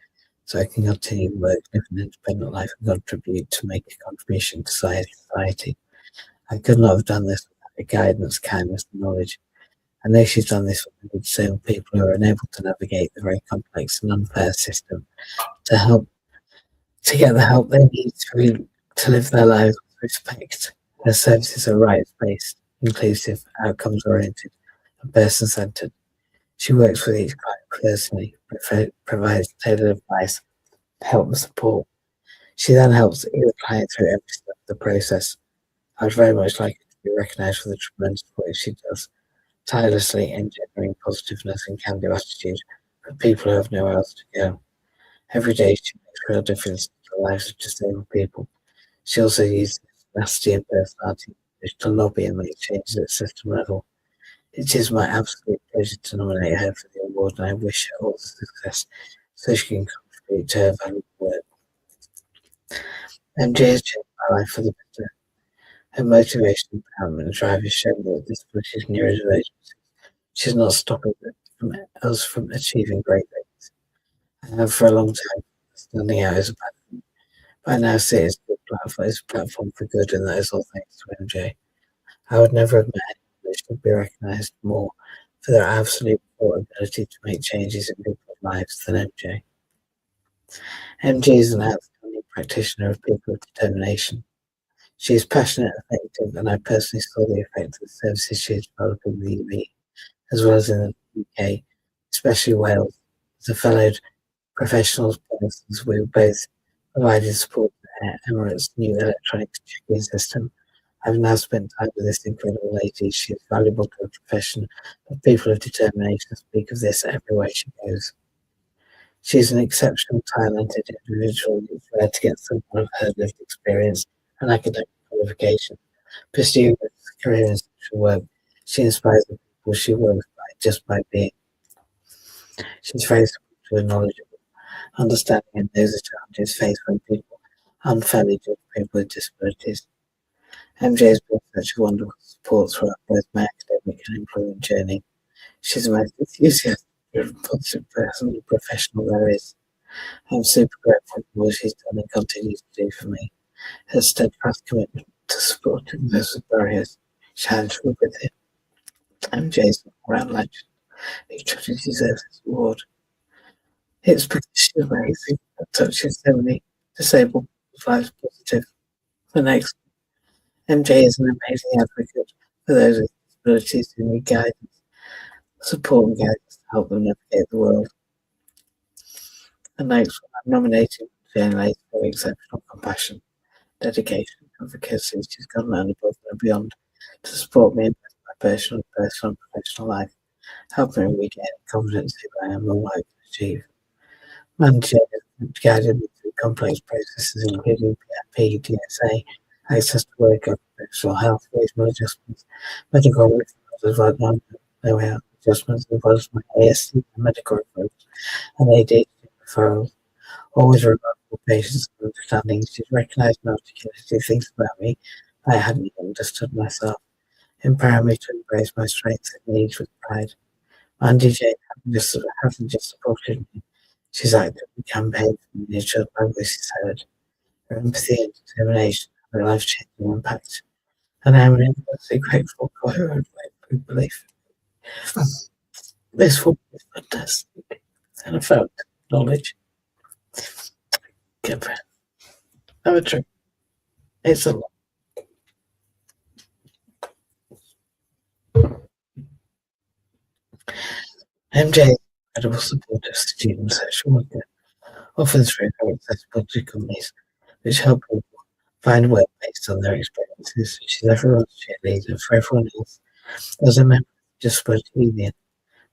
so I can continue to work, live an independent life, and contribute to make a contribution to society. I could not have done this without her guidance, kindness, and knowledge. I know she's done this for disabled people who are unable to navigate the very complex and unfair system to get the help they need to live their lives with respect. Her services are rights-based, inclusive, outcomes-oriented, and person-centered. She works with each client personally, provides tailored advice, help and support. She then helps either client through every step of the process. I'd very much like her to be recognised for the tremendous work she does, tirelessly engendering positiveness and can-do attitude for people who have nowhere else to go. Every day she makes a real difference to the lives of disabled people. She also uses tenacity and personality to lobby and make changes at system level. It is my absolute pleasure to nominate her for the award, and I wish her all the success so she can contribute to her valuable work. MJ has changed my life for the better. Her motivation, empowerment, and drive has shown me that disabilities and neurodivergence she's not stopping us from achieving great things. I have for a long time standing out as a bad thing, but I now see it as a platform for good, and that is all thanks to MJ. I would never have met anyone that should be recognised more for their absolute ability to make changes in people's lives than MJ. MJ is an outstanding practitioner of people with determination. She is passionate, effective, and I personally saw the effect of the services she has developed in the UAE, as well as in the UK, especially Wales. As a fellow professionals, we both provided support to Emirates' new electronic checking system. I've now spent time with this incredible lady. She is valuable to the profession, but people of determination speak of this everywhere she goes. She's an exceptional, talented individual who's rare to get someone of her lived experience and academic qualification. Pursuing a career in social work, she inspires the people she works by just by being. She's very supportive and knowledgeable, understanding and knows the challenges faced when people unfairly judge people with disabilities. MJ has been such a wonderful support throughout both my academic and employment journey. She's the most enthusiastic and positive person and professional there is. I'm super grateful for what she's done and continues to do for me. Her steadfast commitment to supporting those with barriers shines with it. MJ's an all-round legend who truly deserves this award. It's because she's amazing and touches so many disabled people's lives positive. The next, MJ is an amazing advocate for those with disabilities who need guidance, support and guidance to help them navigate the world. The next one, I'm nominating Jane Lake for exceptional compassion, dedication, and advocacy. She's gone above and beyond to support me in my personal and professional life, helping me regain confidence in who I am and what I can achieve. Manager guided me through complex processes including PRP, DSA, access to work, occupational health, reasonable adjustments, medical referrals, like no adjustments, as well as my ASD medical referrals and ADHD referrals. Always remarkable patience and understanding. She's recognised and articulated things about me I hadn't understood myself, empowering me to embrace my strengths and needs with pride. Mandy Jane hasn't just supported me, she's actively campaigned for me to ensure my voice is heard. Her empathy and determination have a life-changing impact, and I am enormously grateful for her unwavering belief. This woman is fantastic, and I felt knowledge. Give her. Have a drink. It's a lot. MJ is incredible support of student social worker, often through her accessibility companies, which help people find work based on their experiences. She's everyone's cheerleader for everyone else. As a member of the Disability Union,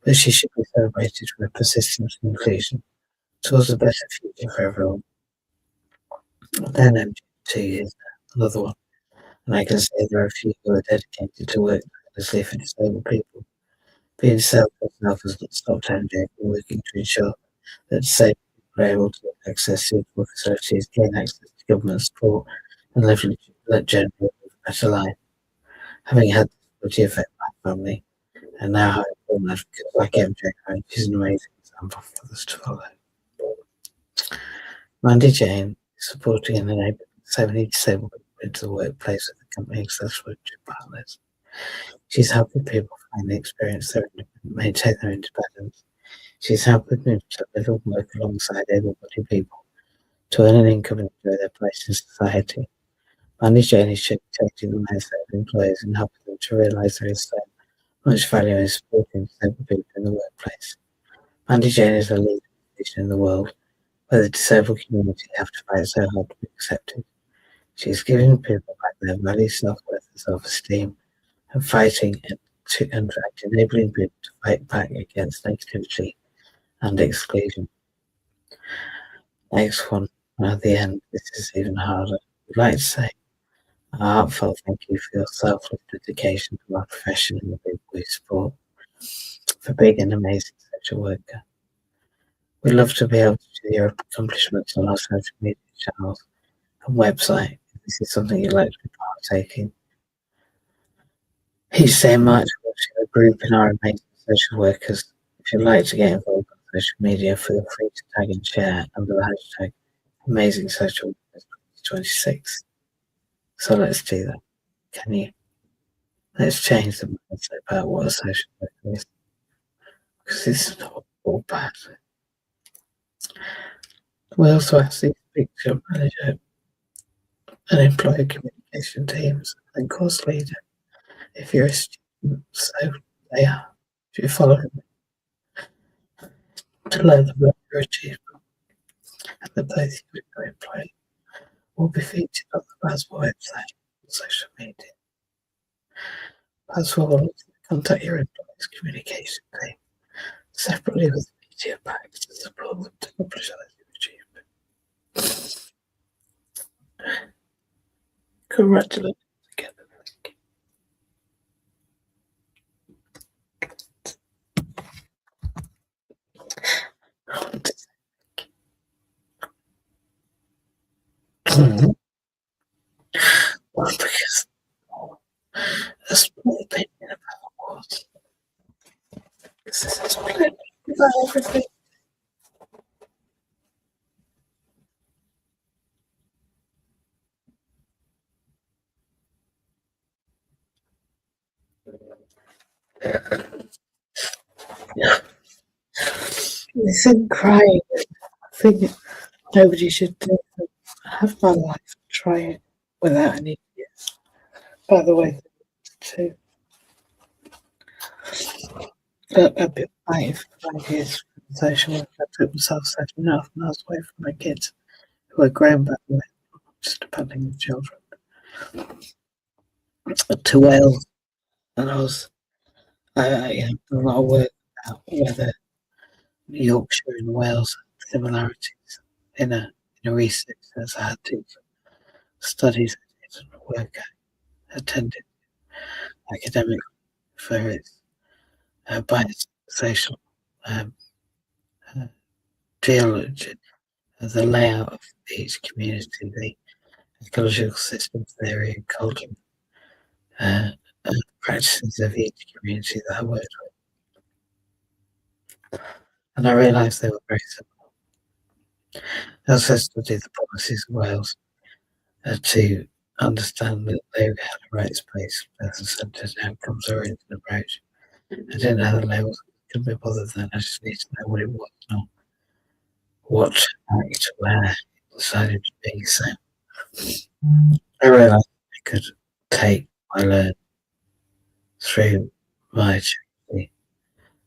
but she should be celebrated for her persistence and inclusion towards a better future for everyone. Then MJ, 2 years now, another one. And I can say there are a few who are dedicated to work tirelessly for disabled people. Being disabled herself has not stopped MJ from working to ensure that disabled people are able to get access to suitable facilities, gain access to government support, and live generally a better life. Having had disability affect my family, and now having former advocates like MJ Crane, she's an amazing example for others to follow. Mandy Jane is supporting and enabling so many disabled people into the workplace with the company Accessibility Partners. She's helping people finally experience maintain their independence. She's helping them to live and work alongside able-bodied people to earn an income and enjoy their place in society. Mandy Jane is changing the mindset of employers and helping them to realise there is so much value in supporting disabled people in the workplace. Mandy Jane is a leading position in the world where the disabled community have to fight so hard to be accepted. She's giving people back their value, self-worth and self-esteem, and fighting and enabling people to fight back against negativity and exclusion. Next one, at the end, this is even harder. I'd like to say a heartfelt thank you for your selfless dedication to our profession and the people we support, for being an amazing social worker. We'd love to be able to see your accomplishments on our social media channels and website if this is something you'd like to be partaking. Each day in March, we'll share a group in our amazing social workers. If you'd like to get involved on social media, feel free to tag and share under the hashtag Amazing Social Workers 2026. So let's do that. Can you? Let's change the mindset about what a social worker is. Because it's not all bad. We also ask you to speak to your manager and employer communication teams and course leader if you're a student, so they are. If you follow them, to learn about your achievement, and that both you and your employer will be featured on the PASWA website and social media. PASWA will contact your employer's communication team separately with media packs to support them to publish their achievement. Congratulations again. Well, because a small opinion about what? This is a small opinion about everything. This isn't crying. I think nobody should do it. Have my life, try it without any fears. By the way, too. I've been fighting for 5 years for social work. I took myself 7.5 miles away from my kids, who are grown by the way, just depending on children, to Wales. And I done a lot of work about whether Yorkshire and Wales have similarities in a research that's had to studies and work attended academic for its by its social um, uh, geology, the layout of each community, the ecological system theory and culture, uh, practices of each community that I worked with. And I realised they were very similar. I also studied the policies of Wales to understand that they had a rights-based, person-centred, outcomes-oriented approach. I didn't know the levels, couldn't be bothered then. I just needed to know what it was, not what act, where it decided to be. So I realised I could take my learn through my charity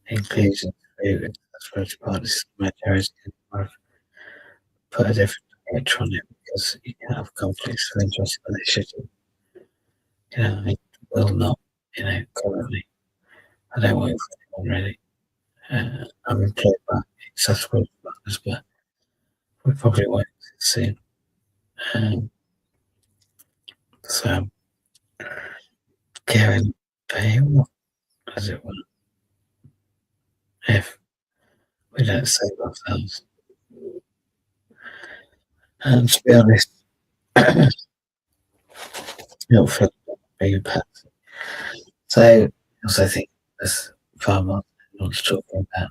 inclusion through accessibility partners, my charity, and I've put a different approach on it because you can have conflicts of interest with initiative. I will not, currently. I don't work for anyone really. I'm employed by accessibility partners, but we probably won't soon. So Karen pay as it were, if we don't save ourselves. And to be honest, it'll feel big impact. So I also think there's far more I want to talk about.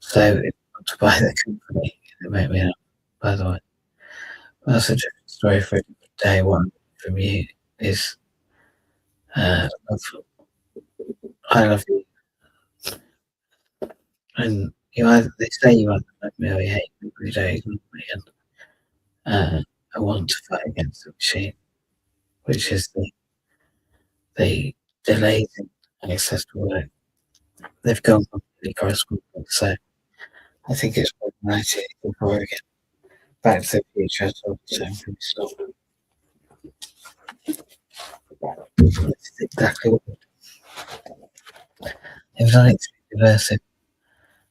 So if you want to buy the company, it made me up, by the way. That's a different story for day one from you is I love you. And they say you either love me or you hate me, but you don't ignore me. And I want to fight against the machine, which is the delays in access to work. They've gone completely correspondent. So I think it's more than 90 before again. Back to the future, I thought so from the start. It's exactly what they've done it to reverse it.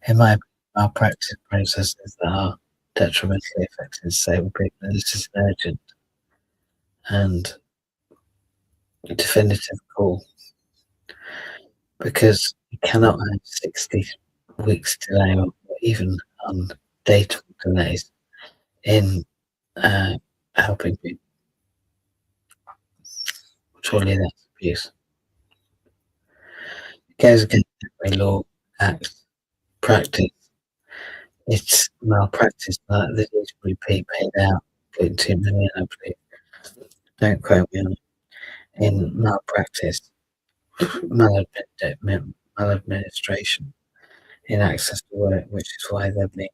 In my malpractice processes that are detrimentally affecting disabled people. This is an urgent and definitive call because you cannot have 60 weeks delay or even undatable delays in helping people. Surely that's abuse. It goes against every law, act, practice. It's malpractice that they need to be paid out, putting 2 million, I believe. Don't quote me on it. In malpractice, maladministration in access to work, which is why they're being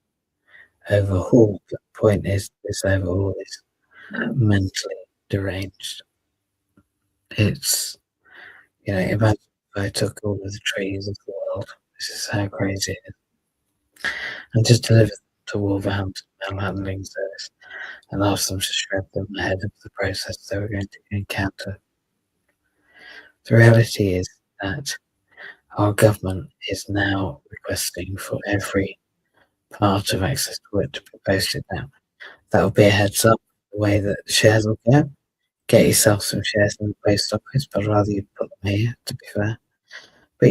overhauled. The point is, this overhaul is mentally deranged. It's, imagine if I took all of the trees of the world, this is how crazy it is, and just delivered them to Wolverhampton Mail Handling Service and asked them to shred them ahead of the process they were going to encounter. The reality is that our government is now requesting for every part of access to work to be posted now. That will be a heads up the way that shares will go. Get yourself some shares in the post office, but I'd rather you put them here, to be fair. But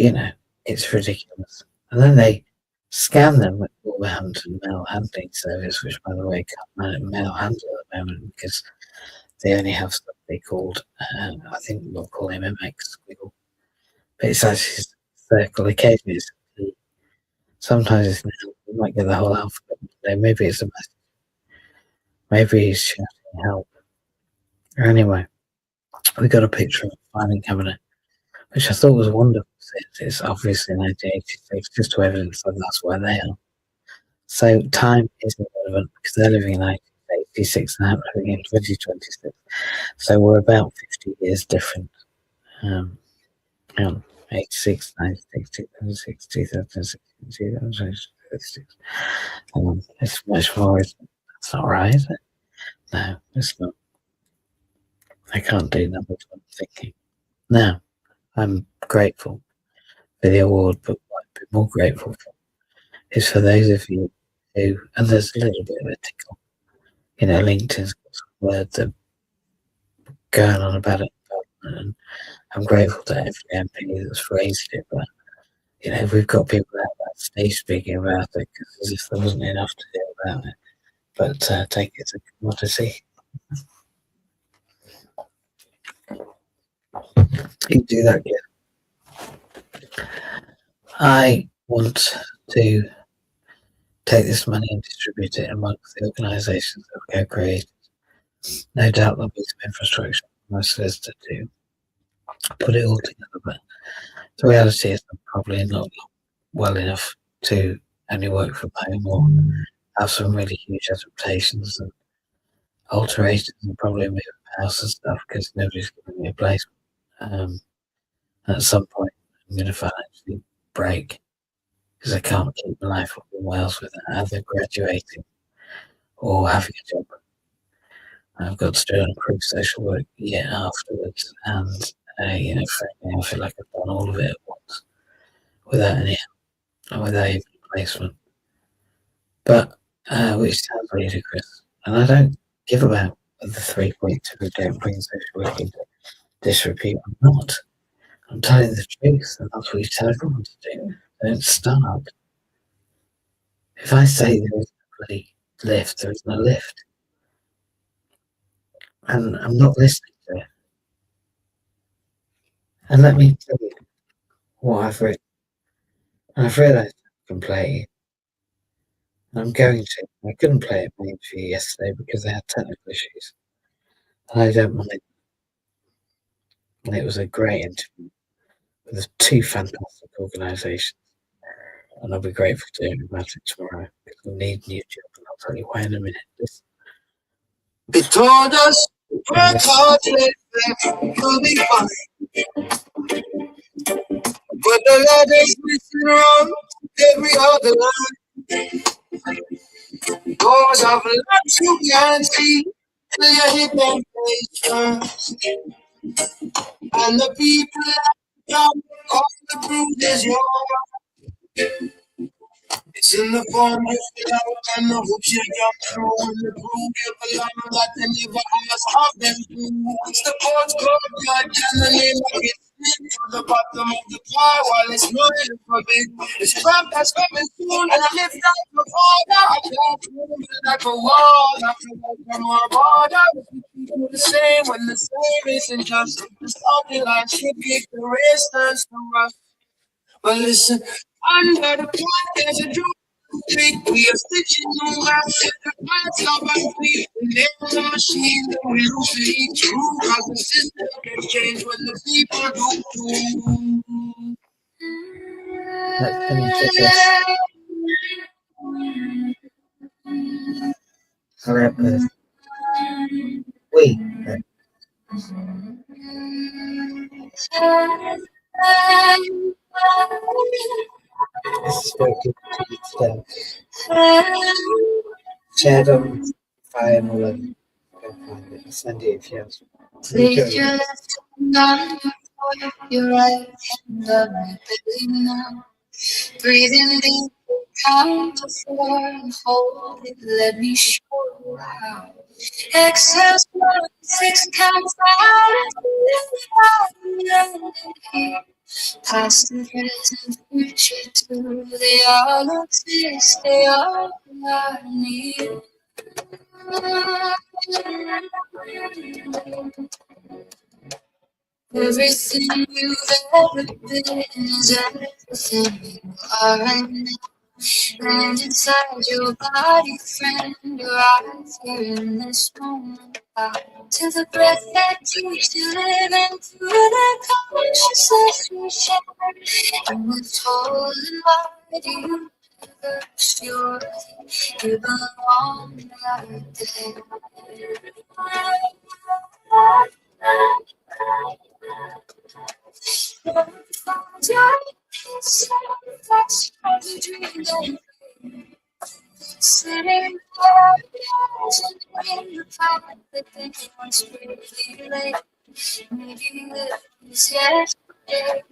it's ridiculous. And then they scan them with Wolverhampton Mail Handling Service, which by the way can't mail handle at the moment because they only have something called, I think we'll call him MX Squiggle. But it's actually circle. Occasionally it's sometimes it's you might get the whole alphabet. Maybe it's a message. Maybe he's shouting help. Anyway, we got a picture of a filing cabinet, which I thought was wonderful. It's obviously 1986, just to evidence that that's where they are. So time isn't relevant because they're living in 1986 and I'm living in 2026. So we're about 50 years different. 86, 96, 2006, 2006, 2036. It's much more, isn't it? That's not right, is it? No, it's not. I can't do numbers I'm thinking. Now, I'm grateful for the award, but what I'd be more grateful for is for those of you who, and there's a little bit of a tickle, LinkedIn's got some words that going on about it, and I'm grateful to every MP that's raised it, but we've got people out that stage speaking about it because as if there wasn't enough to do about it. But take it as a commodity. You can do that, yeah. I want to take this money and distribute it amongst the organisations that go created. No doubt there'll be some infrastructure for my solicitor to put it all together, but the reality is I'm probably not well enough to only work from home or have some really huge adaptations and alterations and probably move house and stuff because nobody's giving me a place. At some point, I'm going to financially break because I can't keep my life up in Wales without either graduating or having a job. I've got to do an improved social work year afterwards, and frankly, I feel like I've done all of it at once without any without even placement. But which sounds ludicrous, and I don't give about the 3.2 don't bring social work into disrepute. I'm not. I'm telling the truth, and that's what you tell everyone to do. Don't start. If I say there is no bloody lift, there is no lift. And I'm not listening to it. And let me tell you what I've written. I've realised I can play it. And I'm going to. I couldn't play it in my interview yesterday because I had technical issues. And I don't mind. And it was a great interview with two fantastic organisations. And I'll be grateful to hear about it tomorrow because we need new job. And I'll tell you why in a minute. They told us work hard, you'll be fine. But the letters missing around every other line. Doors of lights you can't see till you hit them face first. And the people that come, all the bruises yours. It's in the form you fill out and the hoops you jump through and the proof you belong that they never ask of them to. It's the postcode judge and the name of it to the bottom of the pie while it's smiling for me. It's crap that's coming soon and I lift out my father. I can't move it like a wall. I feel like I'm on a border. People the same when the same isn't just the starting line should kick the race turns to rust. But listen, under the point there's a drum street. We are stitching new maps in the pants of our feet. And there's a machine that we lose to each room. Cause the system can change when the people do too. Let's finish with this. Rappers. We. This is very good to eat stuff. Shared on Fire and all of them. Go find it. I'll send it if you have. Place your left hand on your right hand on my belly now. Breathing deep, count to four and hold it. Let me show you how. Exhale, 6 counts out. Past the present, future to they all exist. They all are near. Everything you've ever been is everything you are right now. And inside your body, friend, your eyes here in this moment. Out to the breath that keeps you living, to the consciousness you share. And withholding why do you never feel you belong right there. Sitting in the park, but then once briefly late. Maybe it was yesterday.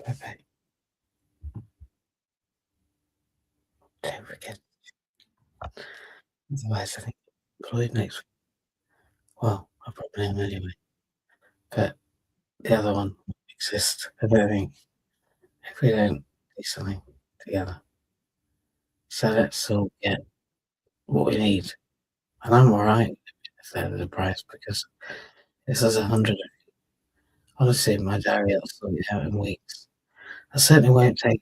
Okay. Don't forget. Otherwise, I think employed next week. Well, I probably am anyway. But the other one exists. I don't think if we don't do something together. So let's all get what we need. And I'm alright if they're the price because this is 100. Honestly, my diary will sort it out in weeks. I certainly won't take,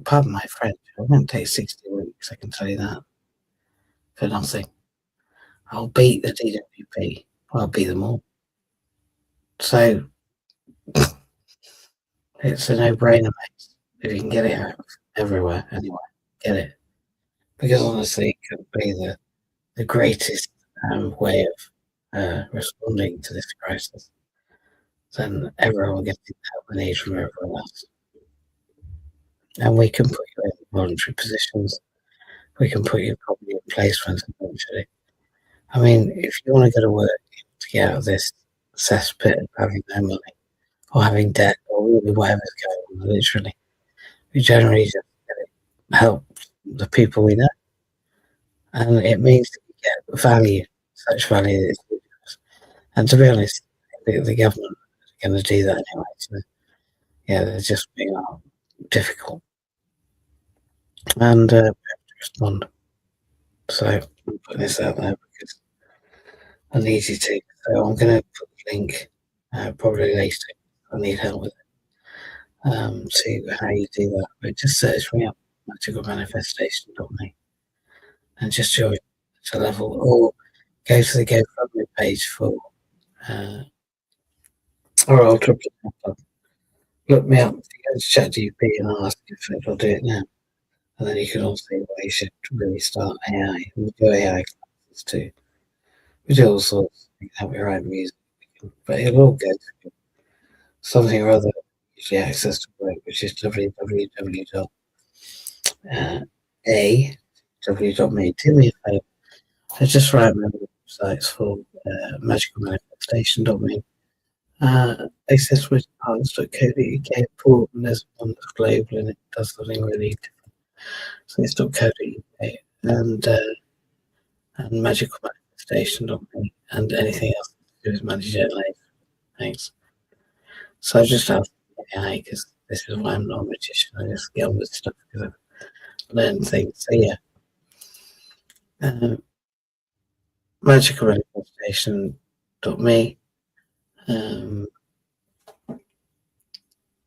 pardon my French, I won't take 60 weeks, I can tell you that, for nothing. I'll beat the DWP. I'll beat them all. So it's a no-brainer, mate. If you can get it out everywhere, anyway, get it. Because honestly, it could be the greatest way of responding to this crisis. Then everyone gets the help they need from everyone else. And we can put you in voluntary positions. We can put you probably in placements eventually. I mean, if you want to go to work to get out of this cesspit of having no money, or having debt or really whatever's going on, literally. We generally just help the people we know. And it means that you get value, such value that it's ridiculous. And to be honest, the government is going to do that anyway. So, yeah, they're just being difficult. And we have to respond. So I'm putting this out there because I need you to. So I'm going to put the link probably later. I need help with it. See how you do that. But just search me up, magicalmanifestation.me, and just join to level, or go to the GoFundMe page for, or I'll drop it up. Look me up, go to ChatGPT and ask if it'll do it now. And then you can also see why you should really start AI. We do AI classes too. We do all sorts. You can have your own music, but it'll all go to something or other, usually access to work, which is www.a.w.me. Do me a favour. I just write my websites for magicalmanifestation.me. accesswizardparts.co.uk, important, there's one that's global and it does something really different. So it's .co.uk and magicalmanifestation.me and anything else to do with manage it later. Thanks. So I just have AI because this is why I'm not a magician. I just get on with stuff because I've learned things. So yeah. Magicalmanifestation.me.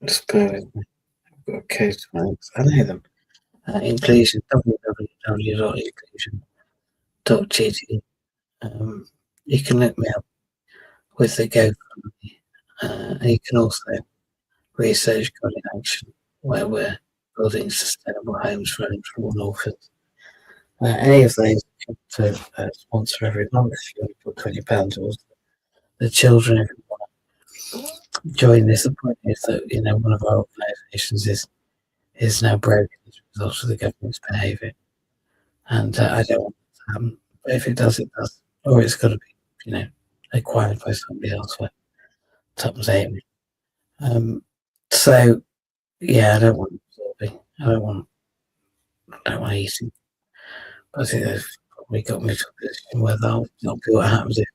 Just bear with me. I've got a code to links. I know them. Inclusion, www.inclusion.gg. You can look me up with the GoFundMe. And you can also research God in Action, where we're building sustainable homes for unemployed orphans. Any of those to sponsor every month. If you want to put £20 towards the children, if you want to join this. The point is that one of our organisations is now broken as a result of the government's behaviour, and I don't want it to happen. But if it does, it does, or it's got to be acquired by somebody else. Where Tupman's aiming. So yeah, I don't want absorbing. I don't want eating. But I think they've probably got me to a position where they'll not be what happens if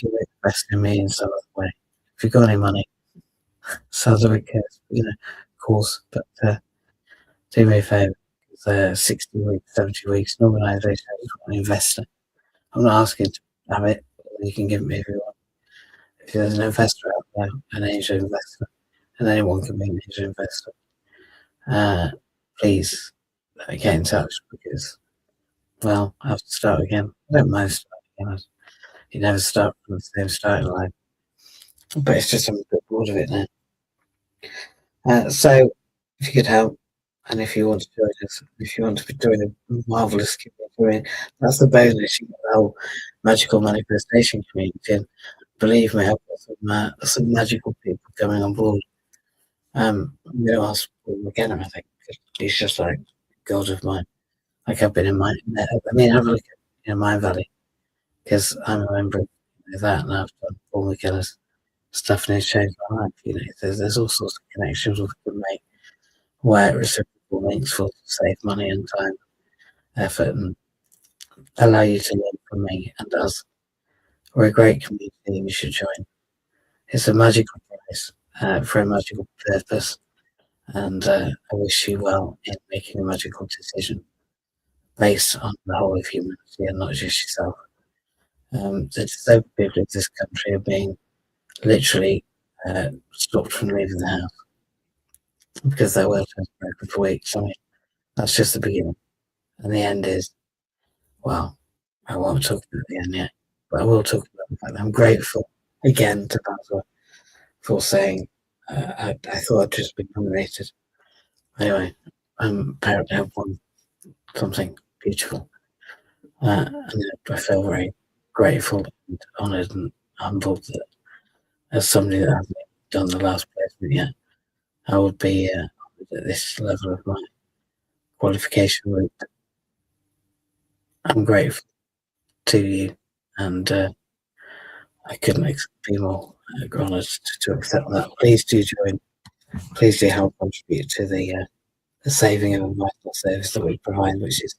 you invest in me in some other way. If you've got any money, sounds a bit curse, of course, but do me a favour. 60 weeks, 70 weeks, an organisation, I just want an investor. I'm not asking to have it, you can give me if you want. If there's an investor out there, an angel investor, and anyone can be an angel investor, please get in touch because, well, I have to start again. I don't mind starting again. You never start from the same starting line. But it's just I'm a bit bored of it now. So if you could help, and if you want to join us, if you want to be doing a marvellous community, that's the bonus. You get the whole magical manifestation community. And believe me, I've got some magical people coming on board. I'm going to ask Paul McKenna, I think, because he's just like God of mine. Like I've been in have a look at Mind Valley, because I'm a member of that, and I've done Paul McKenna's stuff and it's changed my life. There's all sorts of connections we can make where reciprocal links will save money and time, effort, and allow you to learn from me and us. We're a great community. You should join. It's a magical place for a magical purpose, and I wish you well in making a magical decision based on the whole of humanity and not just yourself. The disabled people of this country are being literally stopped from leaving the house because their wheelchair's broken for weeks. I mean, that's just the beginning. And the end is, well, I won't talk about the end yet, but I will talk about the fact that I'm grateful again to Basra for saying I thought I'd just been nominated. Anyway, I'm proud to have won something beautiful. And I feel very grateful and honoured and humbled that as somebody that hasn't done the last placement yet, I would be at this level of my qualification route. I'm grateful to you, and I couldn't be more honoured to accept that. Please do join. Please do help contribute to the saving of a vital service that we provide, which is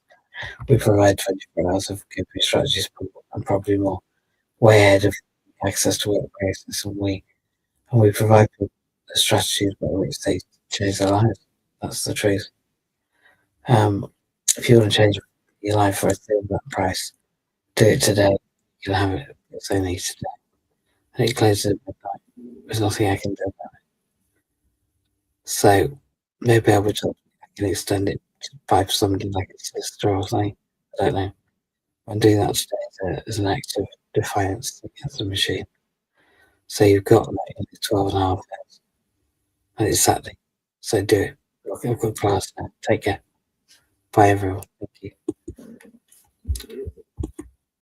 we provide 24 hours of coping strategies and probably more, way ahead of access to workplaces, and we provide people the strategies by which they change their lives. That's the truth. If you want to change your life for a third of that price, do it today. You can have it. It's only today. And it closes at midnight. There's nothing I can do about it. So maybe I can extend it to buy for somebody like a sister or something. I don't know. And do that today as an act of defiance against the machine. So you've got like 12.5 hours. And it's Saturday. So do it. I've got class now. Take care. Bye everyone. Thank you.